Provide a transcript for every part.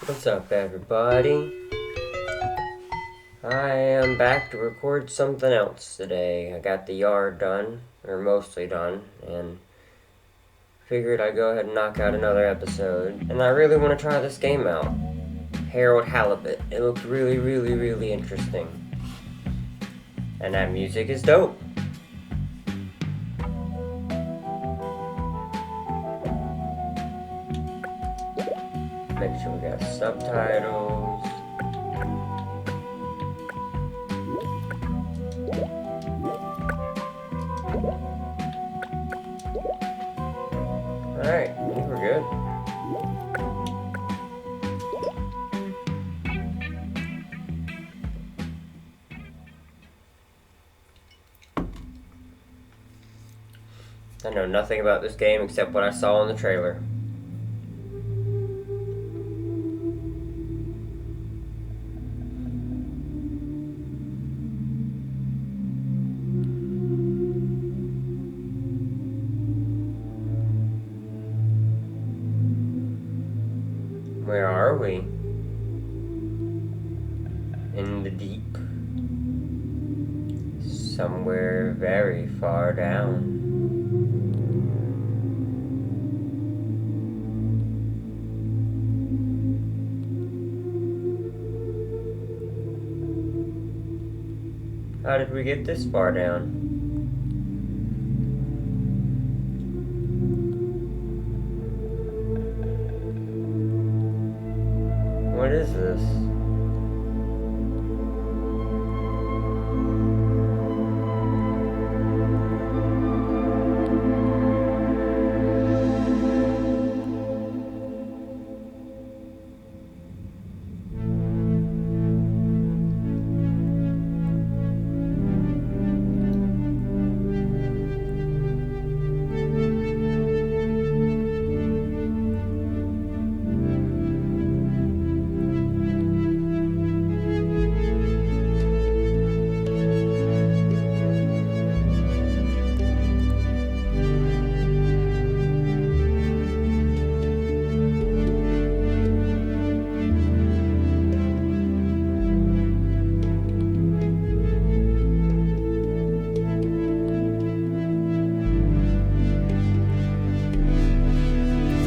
What's up, everybody? I am back to record something else today. I got the yard done, or mostly done, and figured I'd go ahead and knock out another episode. And I really want to try this game out. Halibut. It looked really, really, really interesting. And that music is dope. Make sure we got subtitles. Alright, I think we're good. I know nothing about this game except what I saw in the trailer. Where are we? In the deep. Somewhere very far down. How did we get this far down? What is this?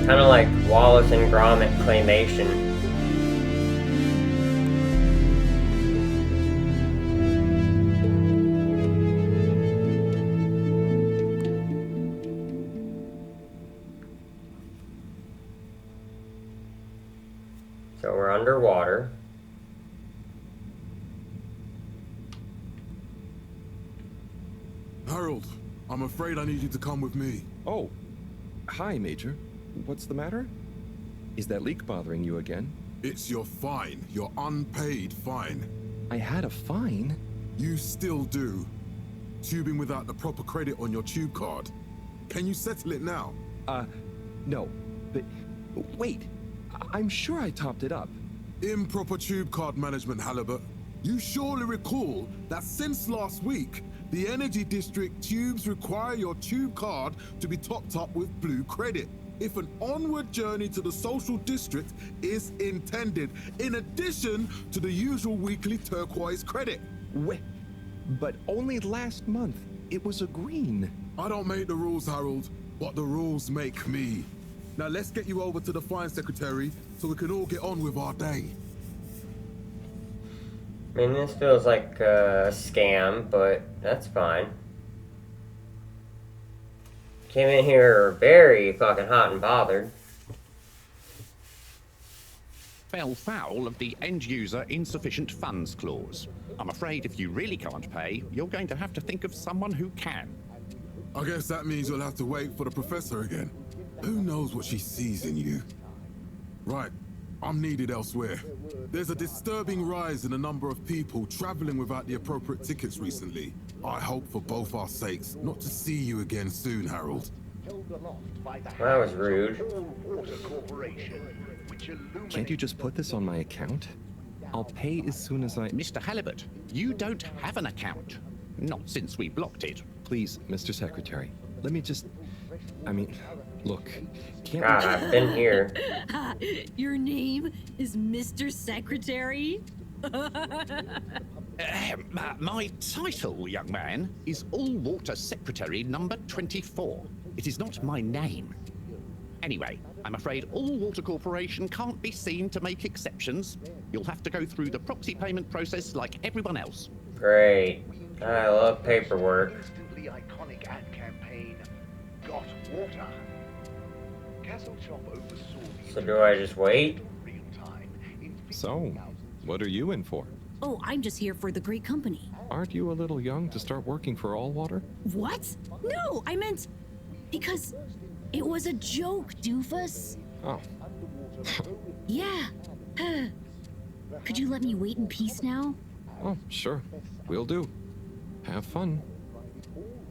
Kind of like Wallace and Gromit claymation. So we're underwater. Harold, I'm afraid I need you to come with me. Oh, hi, Major. What's the matter? Is that leak bothering you again? It's your fine, your unpaid fine. I had a fine? You still do. Tubing without the proper credit on your tube card. Can you settle it now? No. But wait, I'm sure I topped it up. Improper tube card management, Halibut. You surely recall that since last week, the Energy District tubes require your tube card to be topped up with blue credit if an onward journey to the social district is intended, in addition to the usual weekly turquoise credit. Wait, but only last month it was a green. I don't make the rules, Harold, but the rules make me. Now let's get you over to the fine secretary so we can all get on with our day. I mean, this feels like a scam, but that's fine. Came in here very fucking hot and bothered. Fell foul of the end-user insufficient funds clause. I'm afraid if you really can't pay, you're going to have to think of someone who can. I guess that means you'll have to wait for the professor again. Who knows what she sees in you? Right, I'm needed elsewhere. There's a disturbing rise in the number of people traveling without the appropriate tickets recently. I hope for both our sakes not to see you again soon, Harold. That was rude. Can't you just put this on my account? I'll pay as soon as I... Mr. Halibut, you don't have an account. Not since we blocked it. Please, Mr. Secretary, let me just... Look, can't God, I've been here. Your name is Mr. Secretary? My title, young man, is All Water Secretary number 24. It is not my name. Anyway, I'm afraid All Water Corporation can't be seen to make exceptions. You'll have to go through the proxy payment process like everyone else. Great. I love paperwork. Instantly iconic ad campaign, Got Water. Castle Chop oversaw the So do I just wait? real time in So, what are you in for? Oh, I'm just here for the great company. Aren't you a little young to start working for All Water? What? No, I meant because it was a joke, doofus. Oh, Yeah. Could you let me wait in peace now? oh, sure. Will do. Have fun.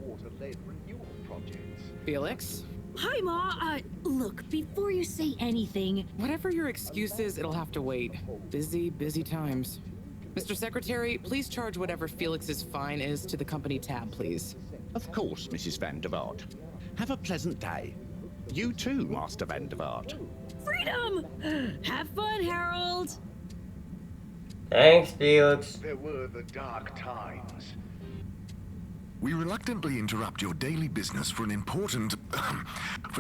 water-led renewal projects. Felix, Hi, Ma. Look, before you say anything, whatever your excuse is, it'll have to wait. Busy, busy times. Mr. Secretary, please charge whatever Felix's fine is to the company tab, please. Of course, Mrs. Van der Vaart. Have a pleasant day. You too, Master Van der Vaart. freedom! Have fun, Harold! Thanks, Felix. There were the dark times. We reluctantly interrupt your daily business for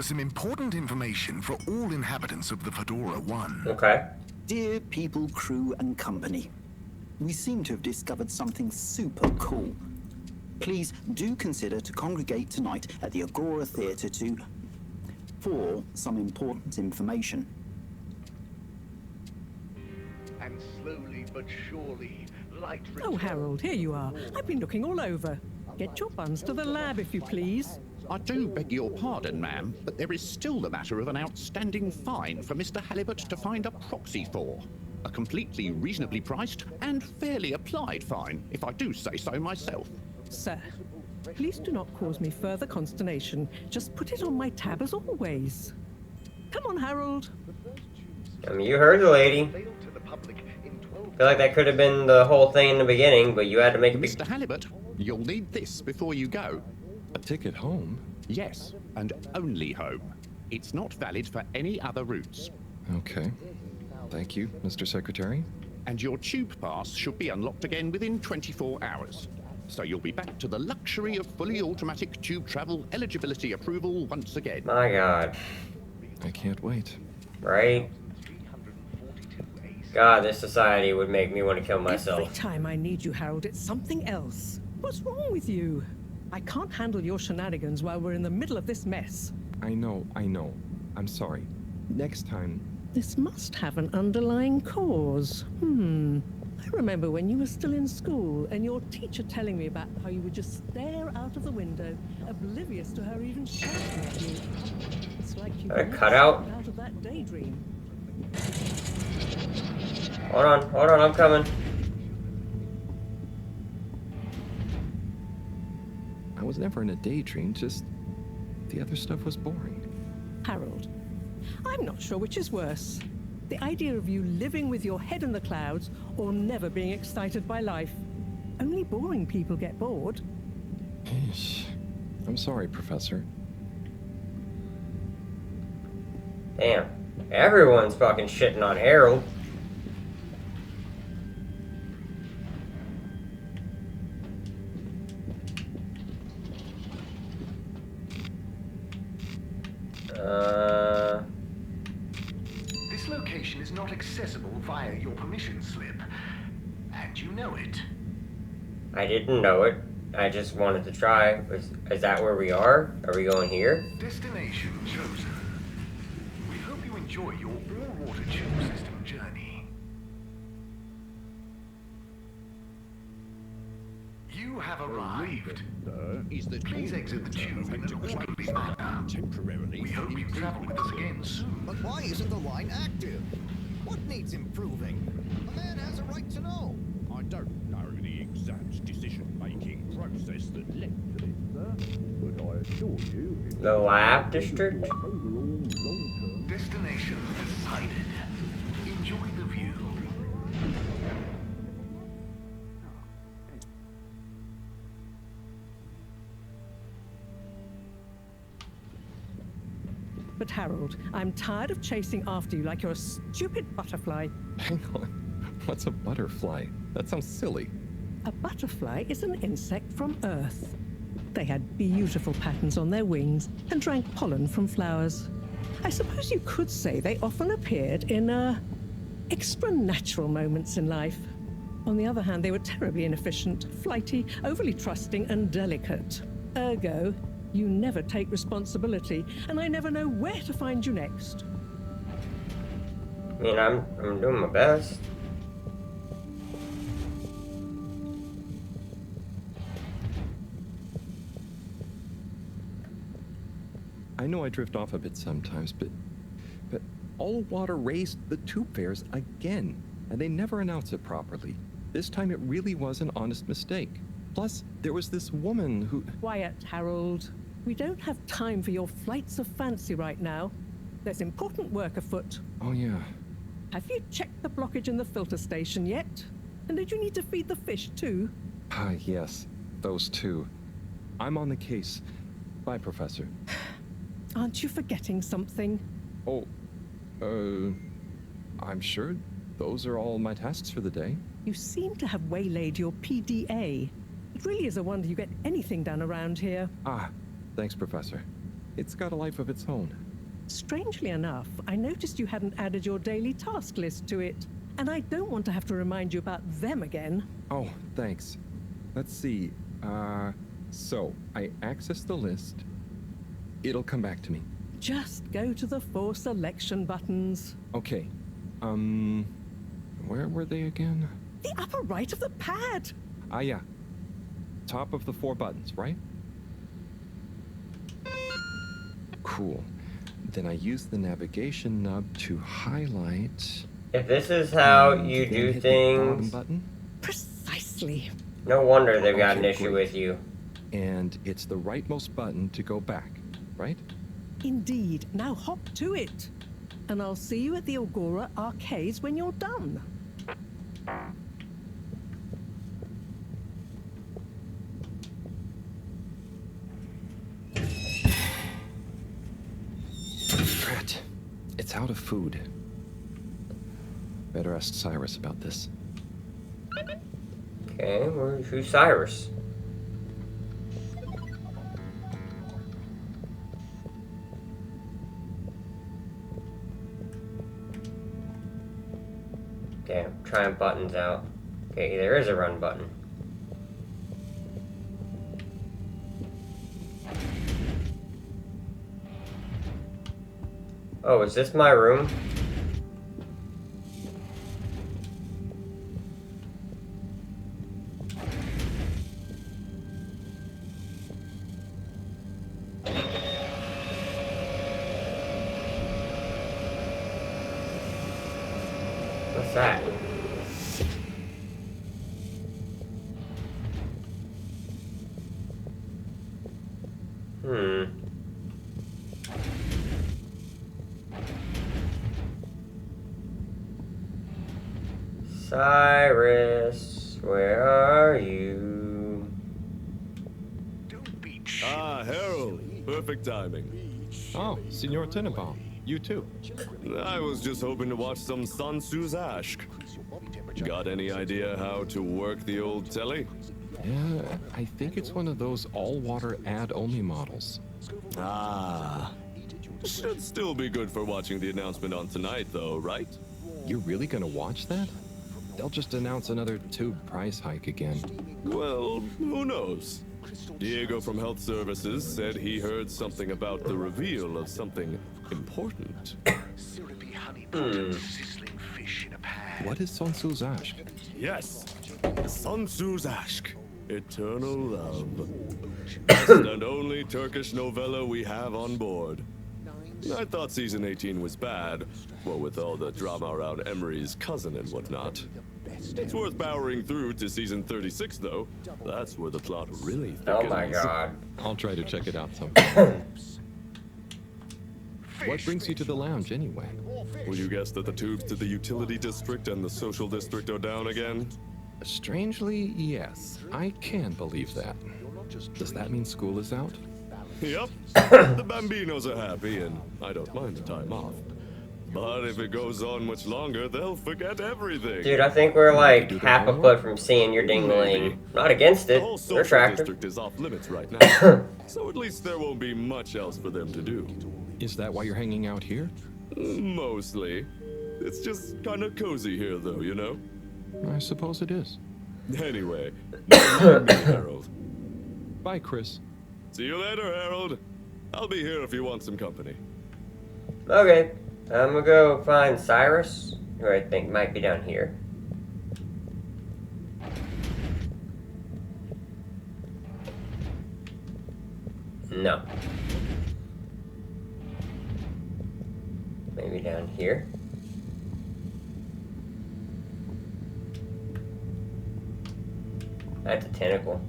some important information for all inhabitants of the Fedora 1. Okay. Dear people, crew, and company, we seem to have discovered something super cool. Please do consider to congregate tonight at the Agora Theatre for some important information. And slowly but surely, light Oh, returned. Harold, here you are. I've been looking all over. Get your buns to the lab, if you please. I do beg your pardon, ma'am, but there is still the matter of an outstanding fine for Mr. Halibut to find a proxy for. A completely reasonably priced and fairly applied fine, if I do say so myself. Sir, please do not cause me further consternation. Just put it on my tab as always. Come on, Harold. I mean, you heard the lady. Availed to the public in 12 I feel like that could have been the whole thing in the beginning, but you had to make a big... Mr. Halibut, you'll need this before you go. A ticket home? Yes, and only home. It's not valid for any other routes. Okay. Thank you, Mr. Secretary. And your tube pass should be unlocked again within 24 hours. So you'll be back to the luxury of fully automatic tube travel eligibility approval once again. My God. I can't wait. Right? 342 AC. God, this society would make me want to kill myself. Every time I need you, Harold, it's something else. What's wrong with you? I can't handle your shenanigans while we're in the middle of this mess. I know. I'm sorry. Next time. This must have an underlying cause. I remember when you were still in school and your teacher telling me about how you would just stare out of the window, oblivious to her even shouting at you. It's like you A never cutout? stepped out of that daydream. Hold on, I'm coming. I was never in a daydream, just the other stuff was boring. Harold, I'm not sure which is worse. The idea of you living with your head in the clouds or never being excited by life. Only boring people get bored. Eesh. I'm sorry, Professor. Damn. Everyone's fucking shitting on Harold. This location is not accessible via your permission slip. And you know it. I didn't know it. I just wanted to try. Is that where we are? Are we going here? Destination chosen. We hope you enjoy your all-water tube system journey. You have arrived. Is that Please exit the tube in an orderly manner. temporarily. We hope you travel with us again soon. But why isn't the line active? What needs improving? A man has a right to know. I don't know the exact decision-making process that led to this, sir, but I assure you, The lab district? Destination decided. Enjoy the view. But Harold, I'm tired of chasing after you like you're a stupid butterfly. Hang on. What's a butterfly? That sounds silly. A butterfly is an insect from Earth. They had beautiful patterns on their wings and drank pollen from flowers. I suppose you could say they often appeared in, extra natural moments in life. On the other hand, they were terribly inefficient, flighty, overly trusting, and delicate. Ergo, you never take responsibility, and I never know where to find you next. I mean, I'm doing my best. I know I drift off a bit sometimes, but All Water raised the tube fares again, and they never announce it properly. This time it really was an honest mistake. Plus, there was this woman who... Quiet, Harold. We don't have time for your flights of fancy right now. There's important work afoot. Oh, yeah. Have you checked the blockage in the filter station yet? And did you need to feed the fish too? Ah, yes. Those two. I'm on the case. Bye, Professor. Aren't you forgetting something? Oh, I'm sure those are all my tasks for the day. You seem to have waylaid your PDA. It really is a wonder you get anything done around here. Ah, thanks, Professor. It's got a life of its own. Strangely enough, I noticed you hadn't added your daily task list to it. And I don't want to have to remind you about them again. Oh, thanks. Let's see. So I access the list. It'll come back to me. Just go to the 4 selection buttons. Okay. Where were they again? The upper right of the pad. Ah, yeah. Top of the 4 buttons, right? Cool. Then I use the navigation nub to highlight. If this is how you then do hit the bottom things, button. Precisely. no wonder they've got an Okay, issue great. with you. And it's the rightmost button to go back, right? Indeed. Now hop to it. And I'll see you at the Agora Arcades when you're done. Drat. It's out of food. Better ask Cyrus about this. Okay, who's Cyrus? Okay, I'm trying buttons out. Okay, there is a run button. Oh, is this my room? What's that? Cyrus, where are you? Don't be Ah, Harold. Perfect timing. Oh, Signor Tenenbaum. You too. I was just hoping to watch some Sansu's Ashk. Got any idea how to work the old telly? Yeah, I think it's one of those all-water ad-only models. Ah. Should still be good for watching the announcement on tonight, though, right? You're really gonna watch that? They'll just announce another tube price hike again. Well, who knows? Diego from Health Services said he heard something about the reveal of something important. syrupy honey pot and sizzling fish in a pan. What is Sansu's Ashk? Yes, Sansu's Ashk. Eternal Love. Best and only Turkish novella we have on board. I thought season 18 was bad, what with all the drama around Emery's cousin and whatnot. It's worth powering through to season 36, though. That's where the plot really thickens. Oh my god. I'll try to check it out sometime. What brings you to the lounge, anyway? Would you guess that the tubes to the utility district and the social district are down again? Strangely, yes. I can believe that. Does that mean school is out? Yep, the Bambinos are happy, and I don't mind the time off. But if it goes on much longer, they'll forget everything. Dude, I think we're like do their half a homework? foot from seeing your dingling. Maybe. Not against The it. whole They're social attractive. district is off limits right now, so at least there won't be much else for them to do. Is that why you're hanging out here? Mostly. It's just kind of cozy here, though, you know? I suppose it is. Anyway, never mind me, Harold. Bye, Chris. See you later, Harold. I'll be here if you want some company. Okay, I'm gonna go find Cyrus, who I think might be down here. No. Maybe down here. That's a tentacle.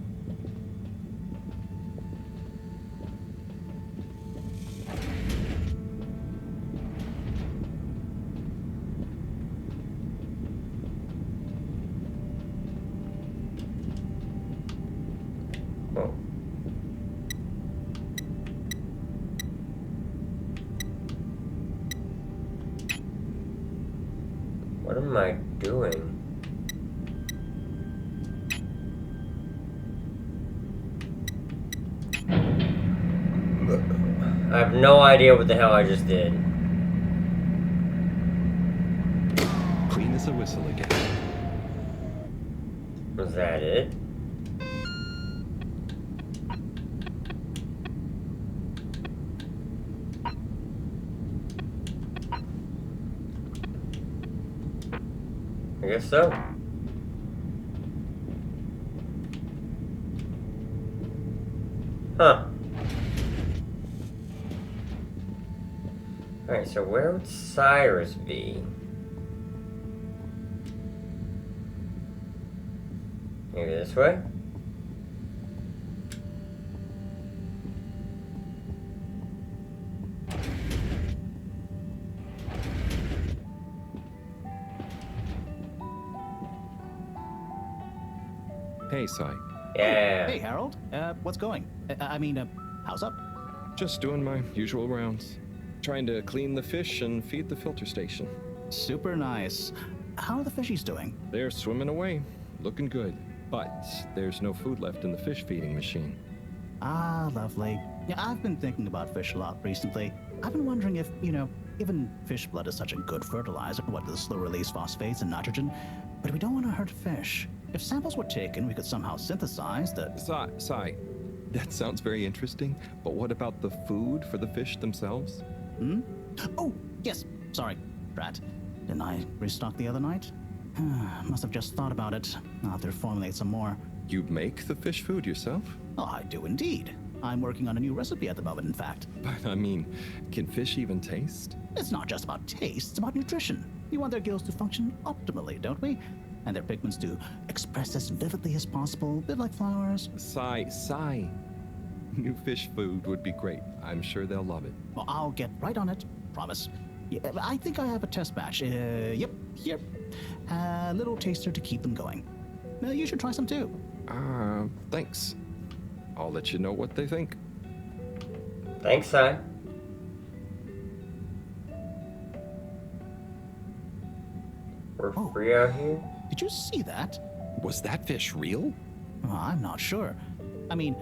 Oh. What am I doing? I have no idea what the hell I just did. Clean as a whistle again. Was that it? I guess so. Huh. Alright, so where would Cyrus be? Maybe this way? Hey, Sai. Yeah. Hey, Harold. What's going? How's up? Just doing my usual rounds. Trying to clean the fish and feed the filter station. Super nice. How are the fishies doing? They're swimming away, looking good. But there's no food left in the fish feeding machine. Ah, lovely. Yeah, I've been thinking about fish a lot recently. I've been wondering if, even fish blood is such a good fertilizer, what the slow-release phosphates and nitrogen, but we don't want to hurt fish. If samples were taken, we could somehow synthesize the... Sai, that sounds very interesting, but what about the food for the fish themselves? Oh, yes. Sorry, Brat. Didn't I restock the other night? Must have just thought about it. I'll have to formulate some more. You make the fish food yourself? Oh, I do indeed. I'm working on a new recipe at the moment, in fact. But I mean, can fish even taste? It's not just about taste, it's about nutrition. We want their gills to function optimally, don't we? And their pigments to express as vividly as possible, a bit like flowers. Sai. New fish food would be great. I'm sure they'll love it. Well, I'll get right on it. Promise. Yeah, I think I have a test batch. Yep, here. A little taster to keep them going. You should try some too. Thanks. I'll let you know what they think. Thanks, Si. We're free out here? Did you see that? Was that fish real? Well, I'm not sure. I mean,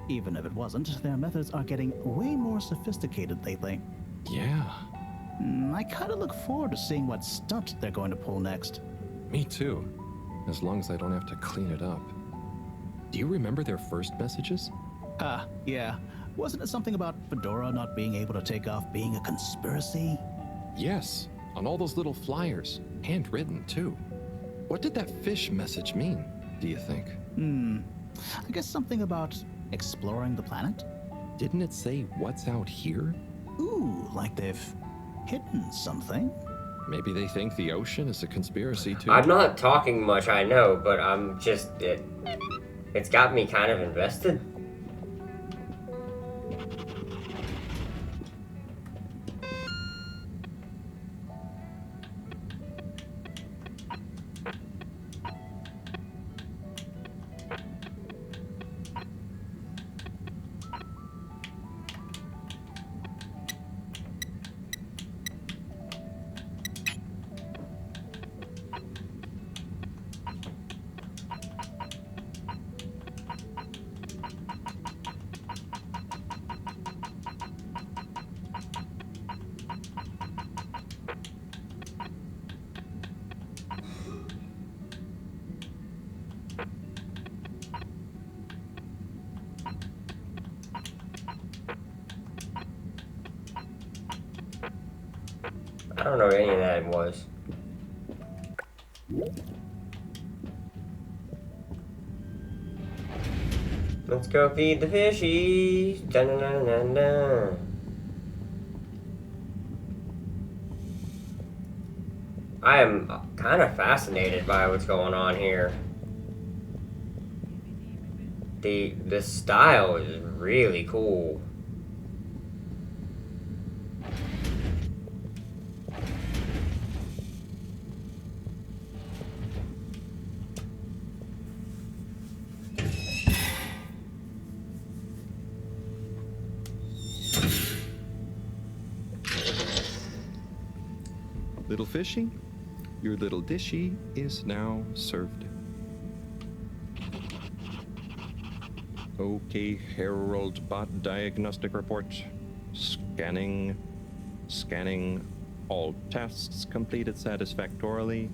even if it wasn't, their methods are getting way more sophisticated lately. Yeah. I kind of look forward to seeing what stunt they're going to pull next. Me too. As long as I don't have to clean it up. Do you remember their first messages? Yeah. Wasn't it something about Fedora not being able to take off being a conspiracy? Yes, on all those little flyers. Handwritten, too. What did that fish message mean, do you think? I guess something about exploring the planet? Didn't it say what's out here? Ooh, like they've hidden something. Maybe they think the ocean is a conspiracy, too. I'm not talking much, I know, but I'm just... It's got me kind of invested. I don't know what any of that was. Let's go feed the fishies. Dun, dun, dun, dun, dun. I am kind of fascinated by what's going on here. The style is really cool. Little fishy, your little dishy is now served. Okay, Herald Bot diagnostic report. Scanning. All tests completed satisfactorily.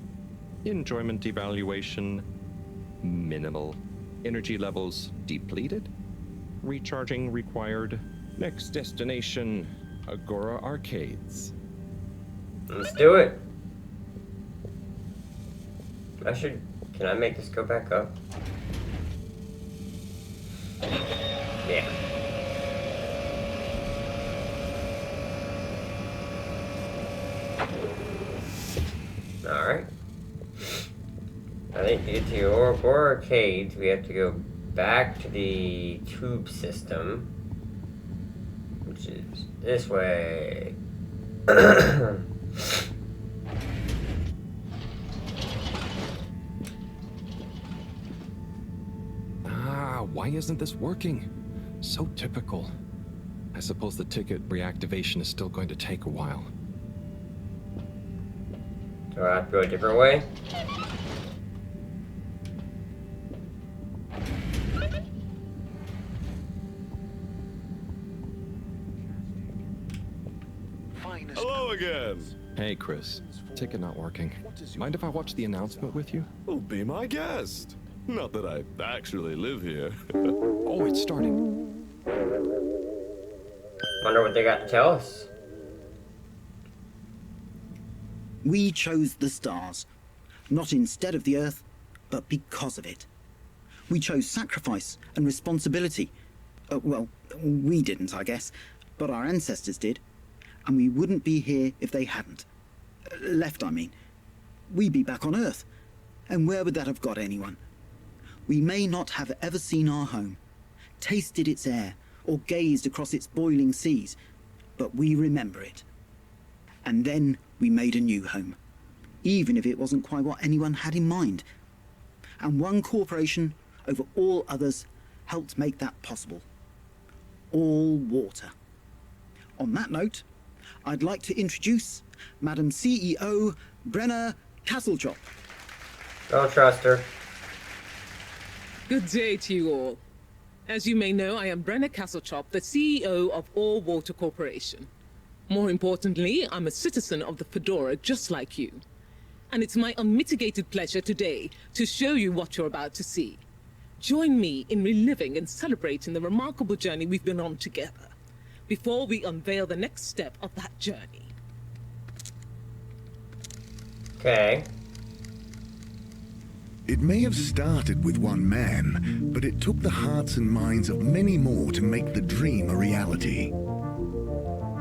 Enjoyment evaluation minimal. Energy levels depleted. Recharging required. Next destination, Agora Arcades. Let's do it. Can I make this go back up? Yeah. Alright. I think to get to Agora Arcades, we have to go back to the tube system, which is this way. Why isn't this working? So typical. I suppose the ticket reactivation is still going to take a while. Do I have to go a different way? Hello again. Hey, Chris. Ticket not working. Mind if I watch the announcement with you? Oh, be my guest. Not that I actually live here. Oh, it's starting. Wonder what they got to tell us. We chose the stars, not instead of the Earth, but because of it. We chose sacrifice and responsibility. Well, we didn't, I guess, but our ancestors did, and we wouldn't be here if they hadn't. Left, I mean. We'd be back on Earth, and where would that have got anyone? We may not have ever seen our home, tasted its air, or gazed across its boiling seas, but we remember it. And then we made a new home, even if it wasn't quite what anyone had in mind. And one corporation over all others helped make that possible. All water. On that note, I'd like to introduce Madam CEO Brenna Castletop. Don't trust her. Good day to you all. As you may know, I am Brenna Castletop, the CEO of All Water Corporation. More importantly, I'm a citizen of the Fedora just like you. And it's my unmitigated pleasure today to show you what you're about to see. Join me in reliving and celebrating the remarkable journey we've been on together, before we unveil the next step of that journey. Okay. It may have started with one man, but it took the hearts and minds of many more to make the dream a reality.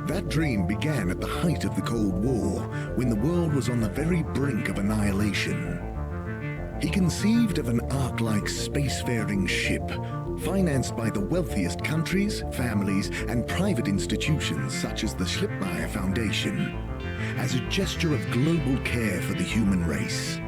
That dream began at the height of the Cold War, when the world was on the very brink of annihilation. He conceived of an Ark-like spacefaring ship, financed by the wealthiest countries, families, and private institutions such as the Schlipmeyer Foundation, as a gesture of global care for the human race.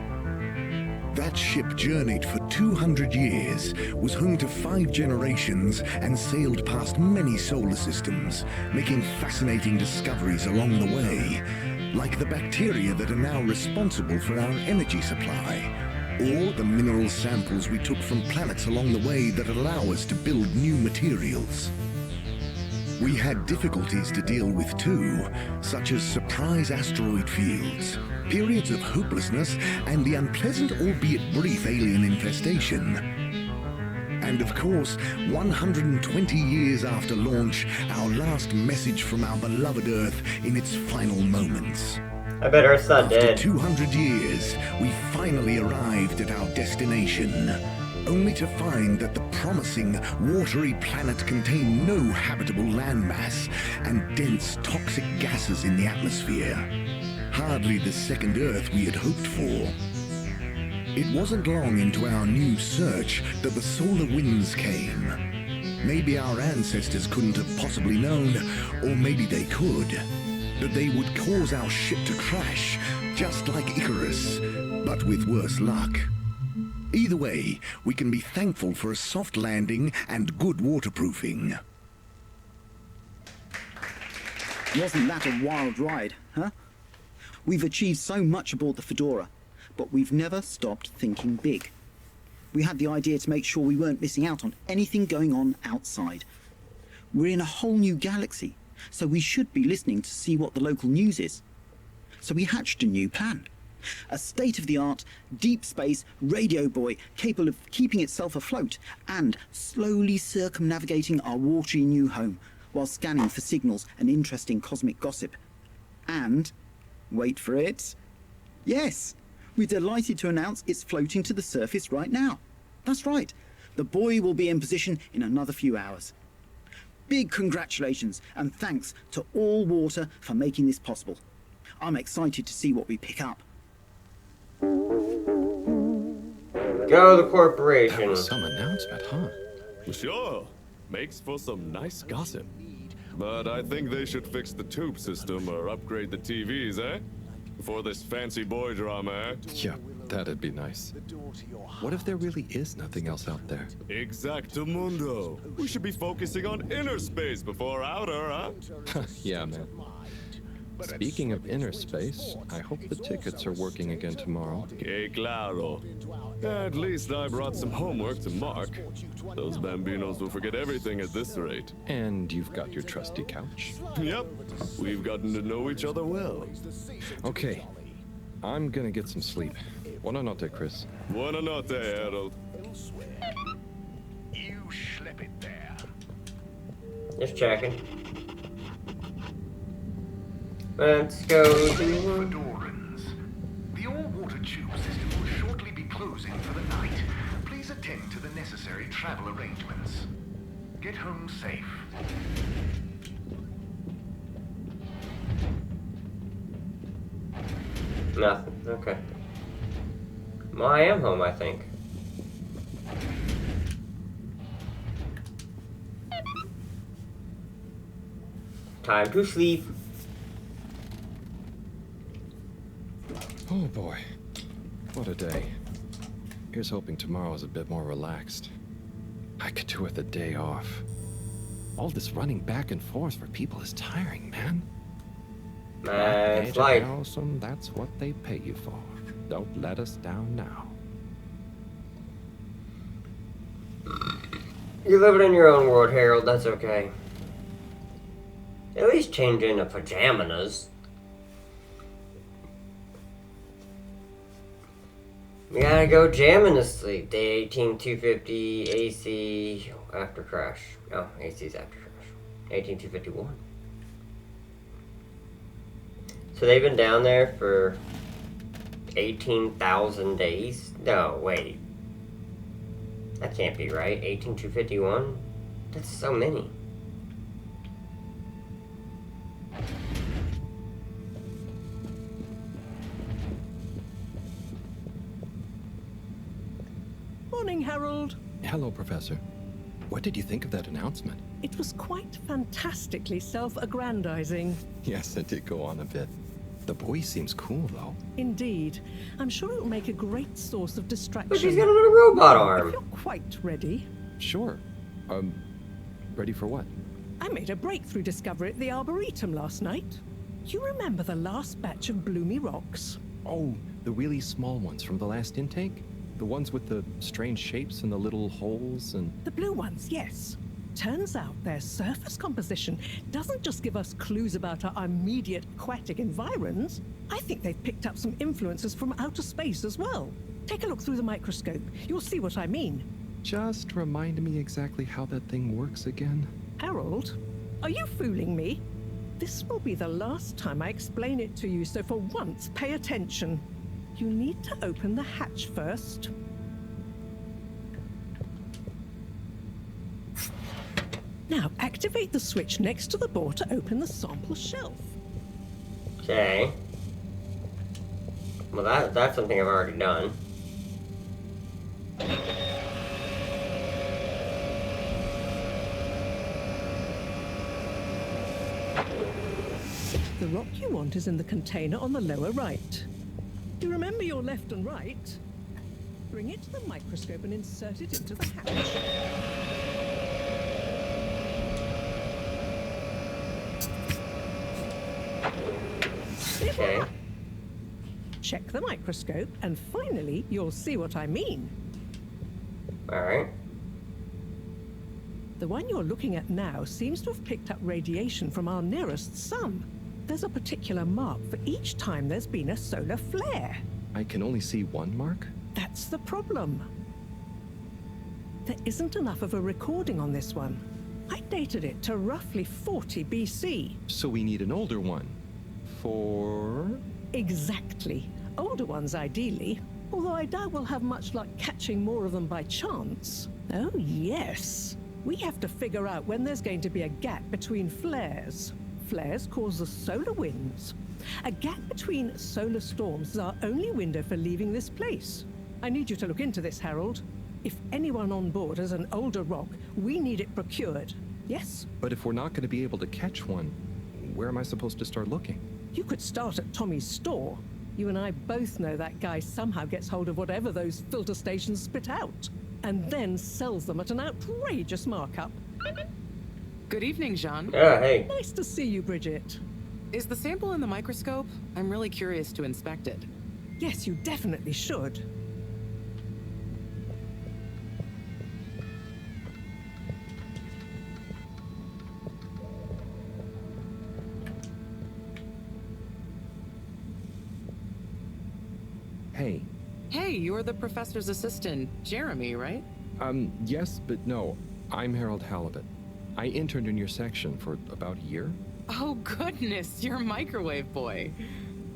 That ship journeyed for 200 years, was home to 5 generations, and sailed past many solar systems, making fascinating discoveries along the way, like the bacteria that are now responsible for our energy supply, or the mineral samples we took from planets along the way that allow us to build new materials. We had difficulties to deal with too, such as surprise asteroid fields, periods of hopelessness, and the unpleasant albeit brief alien infestation. And of course, 120 years after launch, our last message from our beloved Earth in its final moments. I bet Earth's not After dead. 200 years, we finally arrived at our destination, only to find that the promising watery planet contained no habitable landmass and dense toxic gases in the atmosphere. Hardly the second Earth we had hoped for. It wasn't long into our new search that the solar winds came. Maybe our ancestors couldn't have possibly known, or maybe they could, that they would cause our ship to crash, just like Icarus, but with worse luck. Either way, we can be thankful for a soft landing and good waterproofing. Wasn't that a wild ride, huh? We've achieved so much aboard the Fedora, but we've never stopped thinking big. We had the idea to make sure we weren't missing out on anything going on outside. We're in a whole new galaxy, so we should be listening to see what the local news is. So we hatched a new plan. A state-of-the-art, deep space radio buoy capable of keeping itself afloat and slowly circumnavigating our watery new home while scanning for signals and interesting cosmic gossip. And, wait for it, yes, we're delighted to announce it's floating to the surface right now. That's right, the buoy will be in position in another few hours. Big congratulations and thanks to All Water for making this possible. I'm excited to see what we pick up. Go the corporation. That was some announcement, huh? Sure. Makes for some nice gossip. But I think they should fix the tube system or upgrade the TVs, eh? Before this fancy boy drama, eh? Yeah, that'd be nice. What if there really is nothing else out there? Exactamundo. We should be focusing on inner space before outer, huh? Yeah, man. Speaking of inner space, I hope the tickets are working again tomorrow. Que claro. At least I brought some homework to mark. Those bambinos will forget everything at this rate. And you've got your trusty couch. Yep. We've gotten to know each other well. Okay. I'm gonna get some sleep. Buona notte, Chris. Buona notte, Harold. You slip it there. Just checking. Let's go to... Fedorans. The all-water tube system will shortly be closing for the night. Please attend to the necessary travel arrangements. Get home safe. Nothing. Okay. Well, I am home, I think. Time to sleep. Oh boy. What a day. Here's hoping tomorrow's a bit more relaxed. I could do with a day off. All this running back and forth for people is tiring, man. It's life. Allison, that's what they pay you for. Don't let us down now. You're living in your own world, Harold. That's okay. At least change into pajamas. We gotta go jamming to sleep. Day 18-250 AC after crash. Oh, AC's after crash. 18-251. So they've been down there for 18,000 days? No, wait. That can't be right. 18-251? That's so many. Morning, Harold. Hello, Professor. What did you think of that announcement? It was quite fantastically self-aggrandizing. Yes, it did go on a bit. The boy seems cool, though. Indeed. I'm sure it'll make a great source of distraction. But she's got a little robot arm. If you're quite ready. Sure. Ready for what? I made a breakthrough discovery at the Arboretum last night. You remember the last batch of bloomy rocks? Oh, the really small ones from the last intake? The ones with the strange shapes and the little holes and... The blue ones, yes. Turns out their surface composition doesn't just give us clues about our immediate aquatic environs. I think they've picked up some influences from outer space as well. Take a look through the microscope. You'll see what I mean. Just remind me exactly how that thing works again. Harold, are you fooling me? This will be the last time I explain it to you, so for once, pay attention. You need to open the hatch first. Now, activate the switch next to the door to open the sample shelf. Okay. Well, that's something I've already done. The rock you want is in the container on the lower right. You remember your left and right? Bring it to the microscope and insert it into the hatch. Okay. Check the microscope, and finally, you'll see what I mean. Alright. The one you're looking at now seems to have picked up radiation from our nearest sun. There's a particular mark for each time there's been a solar flare. I can only see one mark? That's the problem. There isn't enough of a recording on this one. I dated it to roughly 40 BC. So we need an older one. For... Exactly. Older ones, ideally. Although I doubt we'll have much luck catching more of them by chance. Oh, yes. We have to figure out when there's going to be a gap between flares. Flares cause the solar winds. A gap between solar storms is our only window for leaving this place. I need you to look into this, Harold. If anyone on board has an older rock, we need it procured. Yes? But if we're not going to be able to catch one, where am I supposed to start looking? You could start at Tommy's store. You and I both know that guy somehow gets hold of whatever those filter stations spit out, and then sells them at an outrageous markup. Good evening, Jean. Hey. Nice to see you, Bridget. Is the sample in the microscope? I'm really curious to inspect it. Yes, you definitely should. Hey. Hey, you're the professor's assistant, Jeremy, right? Yes, but no. I'm Harold Halibut. I interned in your section for about a year. Oh, goodness, you're a microwave boy.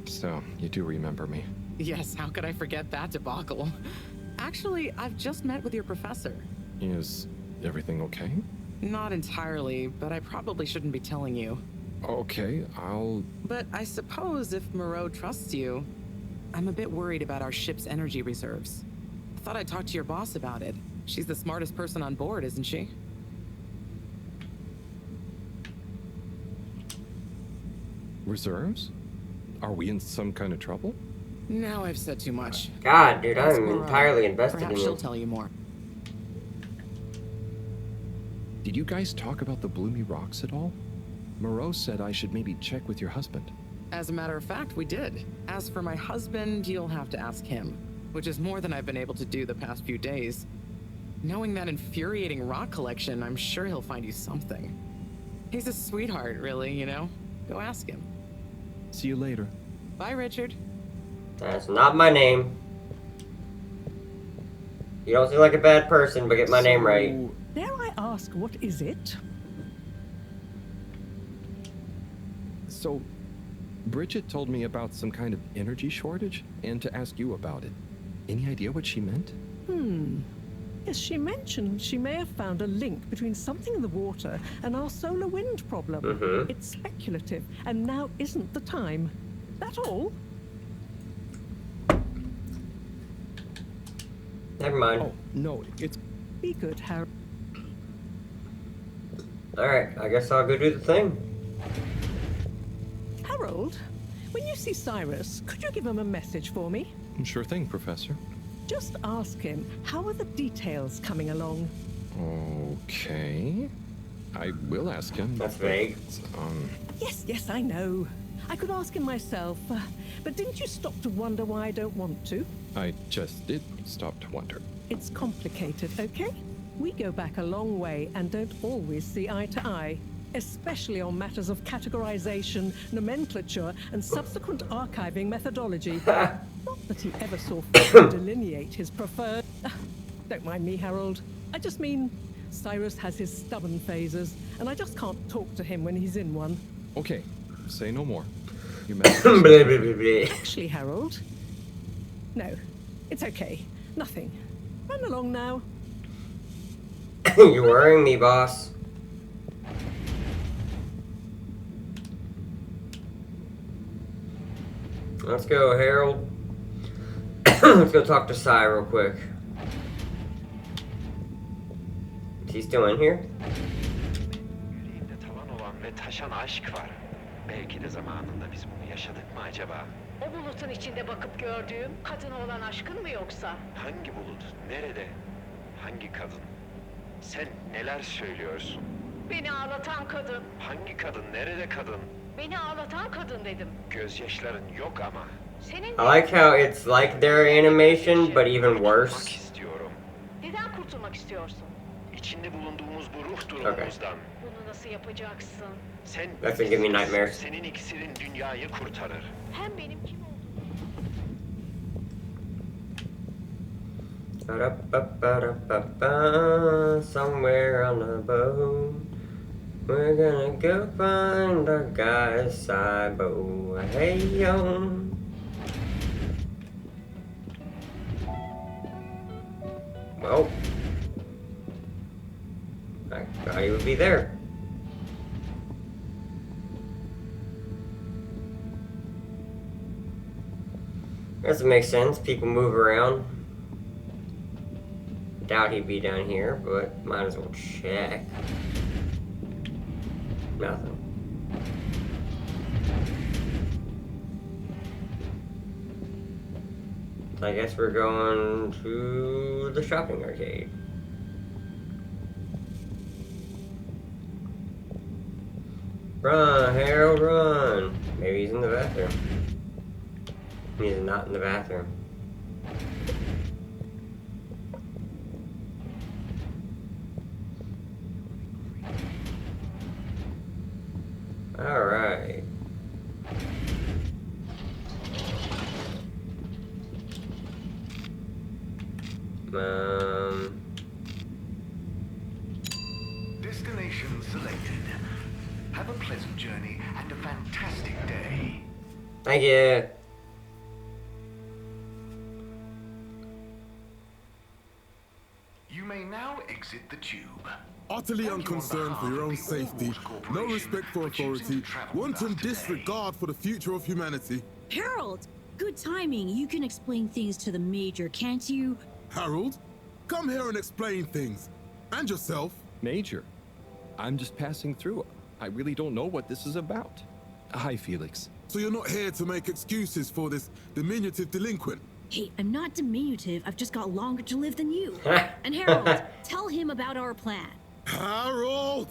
So, you do remember me. Yes, how could I forget that debacle? Actually, I've just met with your professor. Is everything okay? Not entirely, but I probably shouldn't be telling you. Okay, But I suppose if Moreau trusts you, I'm a bit worried about our ship's energy reserves. I thought I'd talk to your boss about it. She's the smartest person on board, isn't she? Reserves? Are we in some kind of trouble? Now I've said too much. God, dude, Ask I'm Moreau. entirely invested Perhaps in she'll you. tell you more. Did you guys talk about the Bloomy Rocks at all? Moreau said I should maybe check with your husband. As a matter of fact, we did. As for my husband, you'll have to ask him, which is more than I've been able to do the past few days. Knowing that infuriating rock collection, I'm sure he'll find you something. He's a sweetheart, really, you know? Go ask him. See you later. Bye, Richard. That's not my name. You don't seem like a bad person, but get my name right. Dare I ask, what is it? So, Bridget told me about some kind of energy shortage, and to ask you about it. Any idea what she meant? Yes, she mentioned she may have found a link between something in the water and our solar wind problem. It's speculative, and now isn't the time. That all? Never mind. Oh, no, it's... Be good, Harry. Alright, I guess I'll go do the thing. Harold, when you see Cyrus, could you give him a message for me? Sure thing, Professor. Just ask him, how are the details coming along? Okay. I will ask him. That's vague. Yes, I know. I could ask him myself, but didn't you stop to wonder why I don't want to? I just did stop to wonder. It's complicated, okay? We go back a long way and don't always see eye to eye, especially on matters of categorization, nomenclature, and subsequent archiving methodology. Not that he ever saw fit to delineate his preferred... Don't mind me, Harold. I just mean, Cyrus has his stubborn phases, and I just can't talk to him when he's in one. Okay, say no more. You Blah, blah, blah, blah. Actually, Harold. No, it's okay. Nothing. Run along now. You're worrying me, boss. Let's go, Harold. Let's go talk to Sai real quick. Is he still in here? Yüreğimde tavan olan ve taşan aşk var. Belki de zamanında biz bunu yaşadık mı acaba? O bulutun içinde bakıp gördüğüm kadına olan aşkın mı yoksa? Hangi bulut? Nerede? Hangi kadın? Sen neler söylüyorsun? Beni ağlatan kadın. Hangi kadın? Nerede kadın? Beni ağlatan kadın dedim. Gözyaşların yok ama. Senin I like how it's like their animation, but even worse. İstiyorum. neden kurtulmak istiyorsun? İçinde bulunduğumuz bu ruh durumumuzdan. Bunu nasıl yapacaksın? Sen That's gonna give me nightmares. Senin iksirin dünyayı kurtarır. Hem benim kim olduğumu... Ba-da-ba-ba-da-ba-ba, somewhere on the boat, we're gonna go find our guy Cybo. Hey yo. Well, I thought he would be there. Doesn't make sense. People move around. Doubt he'd be down here, but might as well check. Nothing. I guess we're going to the shopping arcade. Run, Harold, run! Maybe he's in the bathroom. He's not in the bathroom. Alright. Destination selected. Have a pleasant journey and a fantastic day. Thank you. You may now exit the tube. Utterly unconcerned for your own safety, no respect for authority, wanton disregard for the future of humanity. Harold! Good timing. You can explain things to the Major, can't you? Harold, come here and explain things. And yourself. Major, I'm just passing through. I really don't know what this is about. Hi, Felix. So you're not here to make excuses for this diminutive delinquent? Hey, I'm not diminutive. I've just got longer to live than you. And Harold, tell him about our plan. Harold!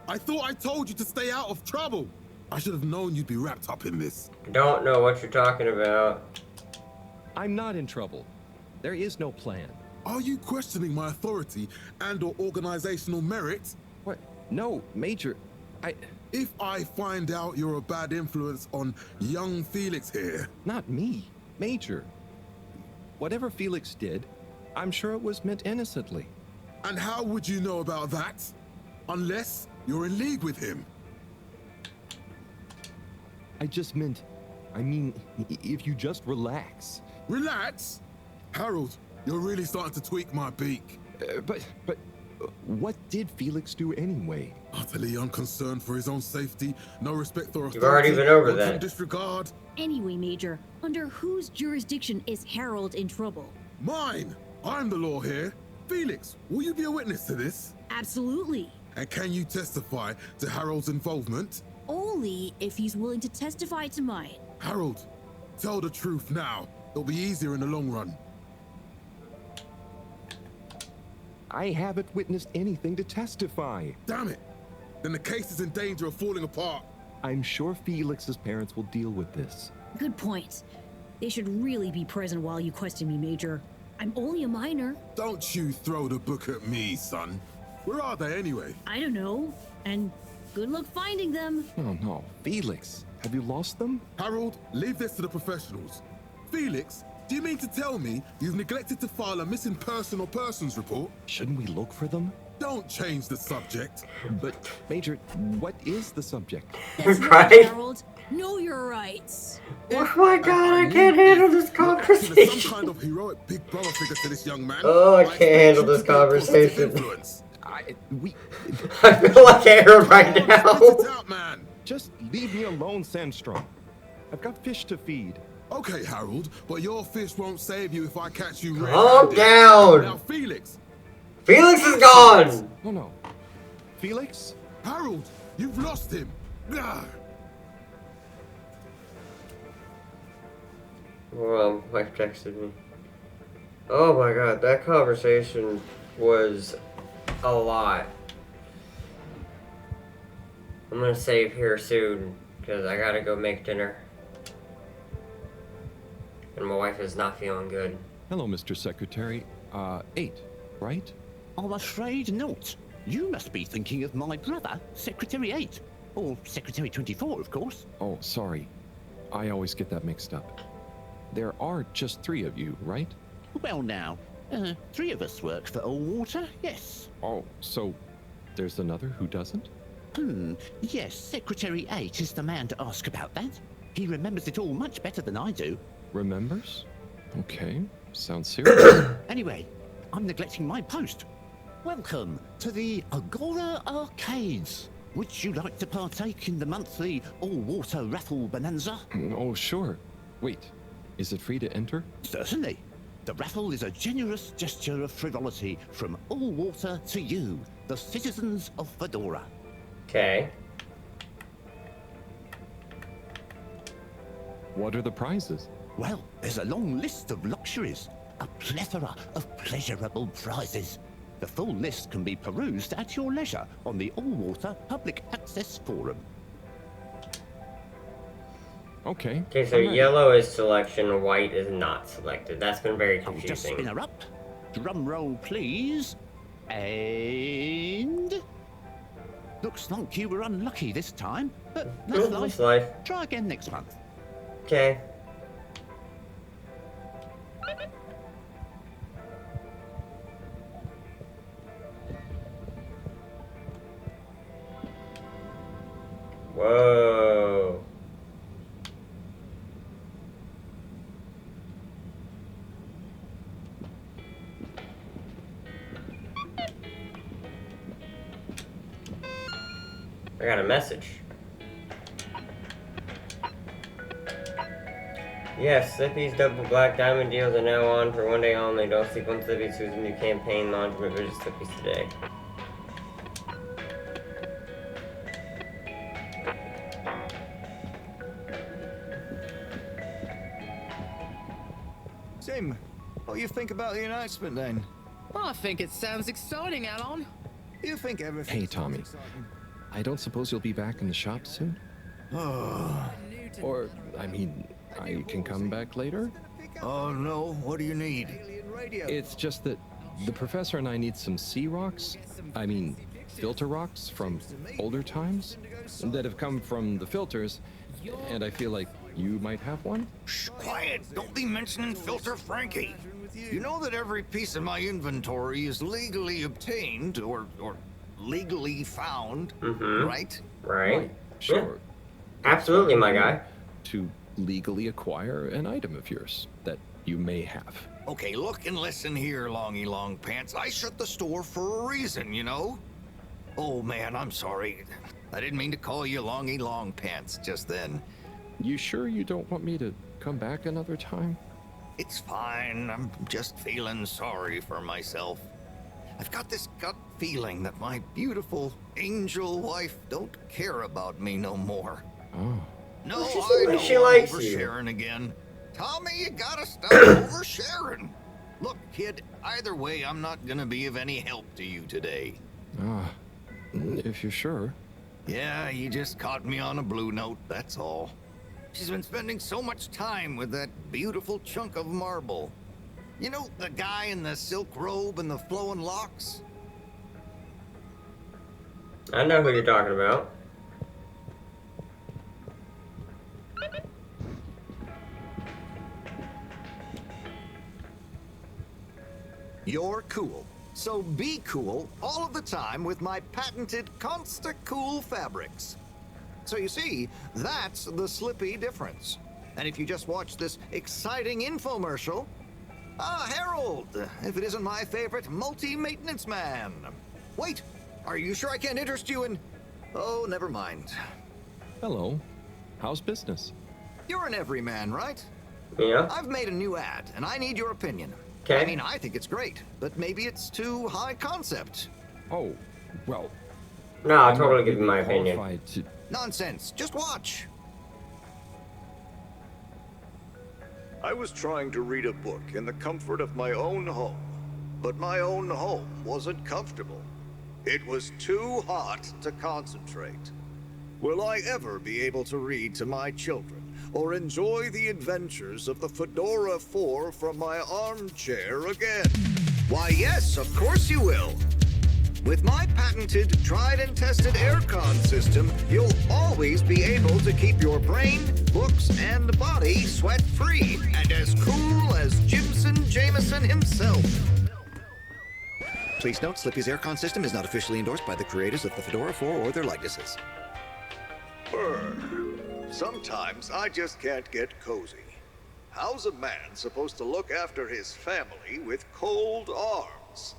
I thought I told you to stay out of trouble. I should have known you'd be wrapped up in this. Don't know what you're talking about. I'm not in trouble. There is no plan. Are you questioning my authority and/or organizational merit? What? No, Major. If I find out you're a bad influence on young Felix here... Not me. Major. Whatever Felix did, I'm sure it was meant innocently. And how would you know about that? Unless you're in league with him. I mean, if you just relax. Relax? Harold, you're really starting to tweak my beak. But what did Felix do anyway? Utterly unconcerned for his own safety, no respect for authority. You've already been over that. Disregard. Anyway, Major, under whose jurisdiction is Harold in trouble? Mine! I'm the law here. Felix, will you be a witness to this? Absolutely. And can you testify to Harold's involvement? Only if he's willing to testify to mine. Harold, tell the truth now. It'll be easier in the long run. I haven't witnessed anything to testify. Damn it! Then the case is in danger of falling apart. I'm sure Felix's parents will deal with this. Good point. They should really be present while you question me, Major. I'm only a minor. Don't you throw the book at me, son. Where are they anyway? I don't know. And good luck finding them. Oh no, Felix, have you lost them? Harold, leave this to the professionals. Felix, do you mean to tell me you've neglected to file a missing person or persons report? Shouldn't we look for them? Don't change the subject. But, Major, what is the subject? That's Right? right, Harold. Know your rights. Oh my god, I can't handle this You're acting as conversation. some kind of heroic big brother figure to this young man. Oh, I expect can't handle you this to be a positive conversation. influence. I feel like Aaron right Spit it now. out, man. Just leave me alone, Sandstrom. I've got fish to feed. Okay, Harold, but your fish won't save you if I catch you Calm red-handed. down. Now, Felix. Felix is gone. Oh no. Felix? Harold, you've lost him. Ah. Well, wife texted me. Oh my god, that conversation was a lot. I'm gonna save here soon because I gotta go make dinner. And my wife is not feeling good. Hello, Mr. Secretary. 8, right? I'm afraid not. You must be thinking of my brother, Secretary 8. Or Secretary 24, of course. Oh, sorry. I always get that mixed up. There are just 3 of you, right? Well now, 3 of us work for Allwater, yes. Oh, so there's another who doesn't? Yes, Secretary 8 is the man to ask about that. He remembers it all much better than I do. Remembers? Okay, sounds serious. Anyway, I'm neglecting my post. Welcome to the Agora Arcades. Would you like to partake in the monthly all-water raffle bonanza? Oh, sure. Wait, is it free to enter? Certainly. The raffle is a generous gesture of frivolity from Allwater to you, the citizens of Fedora. Okay. What are the prizes? Well, there's a long list of luxuries, a plethora of pleasurable prizes. The full list can be perused at your leisure on the Allwater Public Access Forum. Okay. Okay, so I'm ready. yellow is selection, white is not selected. That's been very I'll just confusing. spin her up. Drum roll, please. And... Looks like you were unlucky this time, but that's That's life. life. Try again next month. Okay. Whoa. I got a message. Yes, Slippy's double black diamond deals are now on for one day only. Don't sleep on Slippy's who's a new campaign launch. Visit Slippy's today. Sim, what do you think about the announcement then? Well, I think it sounds exciting, Alon. You think everything? Hey, Tommy. I don't suppose you'll be back in the shop soon? Or, I mean, I can come back later? Oh no, what do you need? It's just that the professor and I need some sea rocks. I mean, filter rocks from older times that have come from the filters, and I feel like you might have one? Shh, quiet! Don't be mentioning Filter Frankie. You know that every piece in my inventory is legally obtained or legally found, right? Right. Sure. Absolutely, my guy. To legally acquire an item of yours that you may have. Okay, look and listen here, Longy Long Pants. I shut the store for a reason, you know? Oh man, I'm sorry. I didn't mean to call you Longy Long Pants just then. You sure you don't want me to come back another time? It's fine. I'm just feeling sorry for myself. I've got this gut feeling that my beautiful angel wife don't care about me no more. Oh. No, Well, she I seems like know she I'm likes you. oversharing again. Tommy, you gotta stop oversharing. Look, kid, either way, I'm not gonna be of any help to you today. Ah, if you're sure. Yeah, you just caught me on a blue note, that's all. She's been spending so much time with that beautiful chunk of marble. You know, the guy in the silk robe and the flowing locks? I know who you're talking about. You're cool. So be cool all of the time with my patented Consta-Cool fabrics. So you see, that's the Slippy difference. And if you just watch this exciting infomercial... Ah, Harold, if it isn't my favorite multi-maintenance man. Wait, are you sure I can't interest you in... Oh, never mind. Hello. How's business? You're an everyman, right? Yeah. I've made a new ad, and I need your opinion. Okay. I mean, I think it's great, but maybe it's too high concept. Oh, well... No, I'll I'm totally not give you my really opinion. qualified to- Nonsense. Just watch. I was trying to read a book in the comfort of my own home, but my own home wasn't comfortable. It was too hot to concentrate. Will I ever be able to read to my children or enjoy the adventures of the Fedora 4 from my armchair again? Why, yes, of course you will. With my patented, tried and tested aircon system, you'll always be able to keep your brain, books, and body sweat-free and as cool as Jimson Jameson himself. Please note, Slippy's aircon system is not officially endorsed by the creators of the Fedora 4 or their likenesses. Sometimes I just can't get cozy. How's a man supposed to look after his family with cold arms?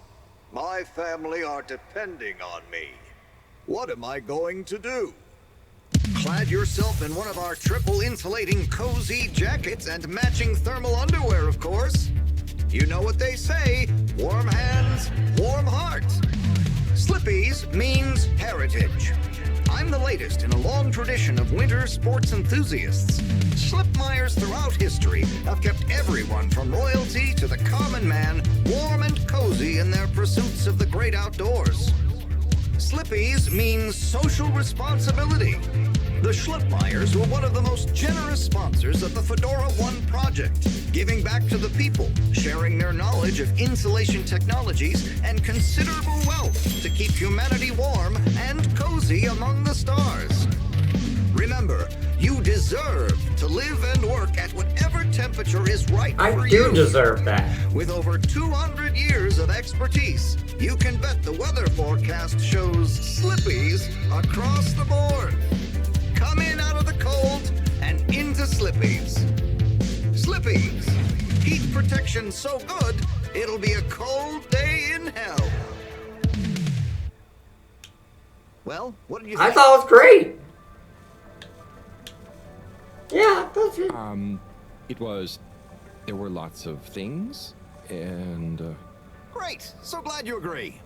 My family are depending on me. What am I going to do? Clad yourself in one of our triple insulating cozy jackets and matching thermal underwear, of course. You know what they say, warm hands, warm heart. Slippy's means heritage. I'm the latest in a long tradition of winter sports enthusiasts. Slipmeyers throughout history have kept everyone from royalty to the common man warm and cozy in their pursuits of the great outdoors. Slippy's means social responsibility. The Schlipmeyers were one of the most generous sponsors of the Fedora 1 project, giving back to the people, sharing their knowledge of insulation technologies and considerable wealth to keep humanity warm and cozy among the stars. Remember, you deserve to live and work at whatever temperature is right for you. I do deserve that. With over 200 years of expertise, you can bet the weather forecast shows Slippies across the board. Come in out of the cold and into Slippies. Slippies. Heat protection so good, it'll be a cold day in hell. Well, what did you think? I thought it was great. Yeah, that's it. There were lots of things, and... Great, so glad you agree.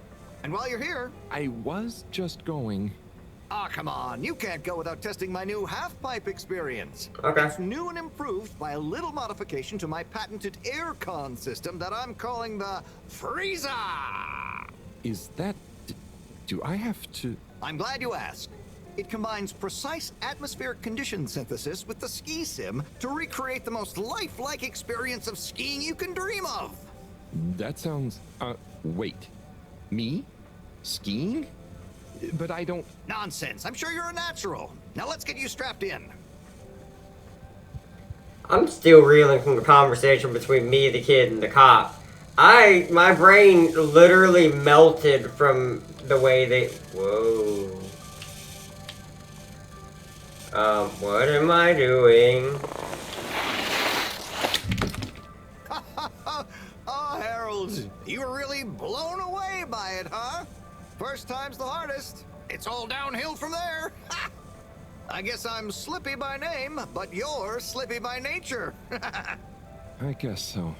And while you're here... I was just going... Ah, come on, you can't go without testing my new half-pipe experience. Okay. It's new and improved by a little modification to my patented aircon system that I'm calling the Freezer! Is that... Do I have to... I'm glad you asked. It combines precise atmospheric condition synthesis with the ski sim to recreate the most lifelike experience of skiing you can dream of. That sounds... wait. Me? Skiing? But I don't... Nonsense. I'm sure you're a natural. Now let's get you strapped in. I'm still reeling from the conversation between me, the kid, and the cop. My brain literally melted from the way they... Whoa. What am I doing? Oh, Harold, you were really blown away by it, huh? First time's the hardest. It's all downhill from there. I guess I'm Slippy by name, but you're Slippy by nature. I guess so.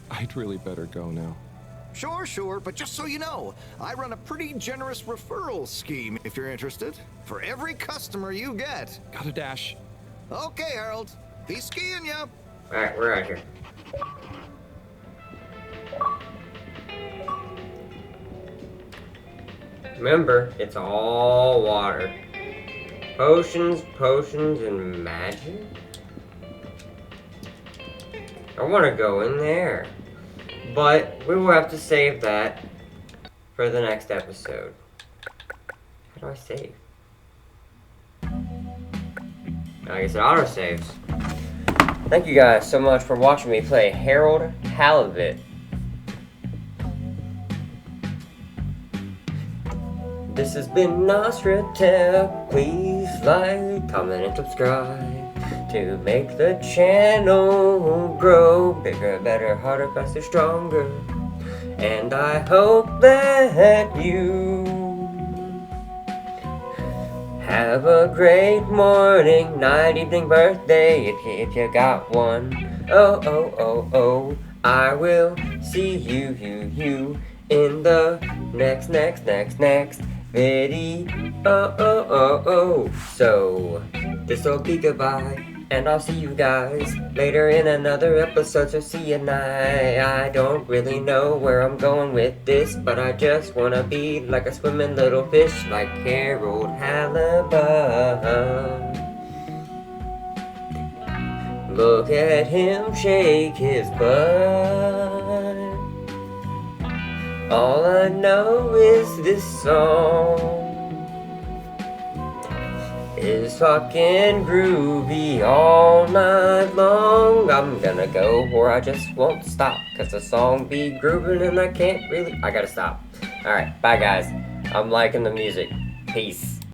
I'd really better go now. Sure, but just so you know, I run a pretty generous referral scheme if you're interested. For every customer you get. Got a dash. Okay, Harold. Be skiing ya. Alright, we're out of here. Remember, it's all water. Potions, and magic? I want to go in there. But we will have to save that for the next episode. How do I save? I guess it auto-saves. Thank you guys so much for watching me play Harold Halibut. This has been Nostra Tech. Please like, comment, and subscribe to make the channel grow bigger, better, harder, faster, stronger. And I hope that you have a great morning, night, evening, birthday, if you got one. Oh, I will see you in the next video. So, this'll be goodbye, and I'll see you guys later in another episode, so see you night. I don't really know where I'm going with this, but I just wanna be like a swimming little fish, like Harold Halibut. Look at him shake his butt. All I know is this song is fucking groovy all night long. I'm gonna go or I just won't stop, cause the song be grooving and I gotta stop. Alright, bye guys. I'm liking the music. Peace.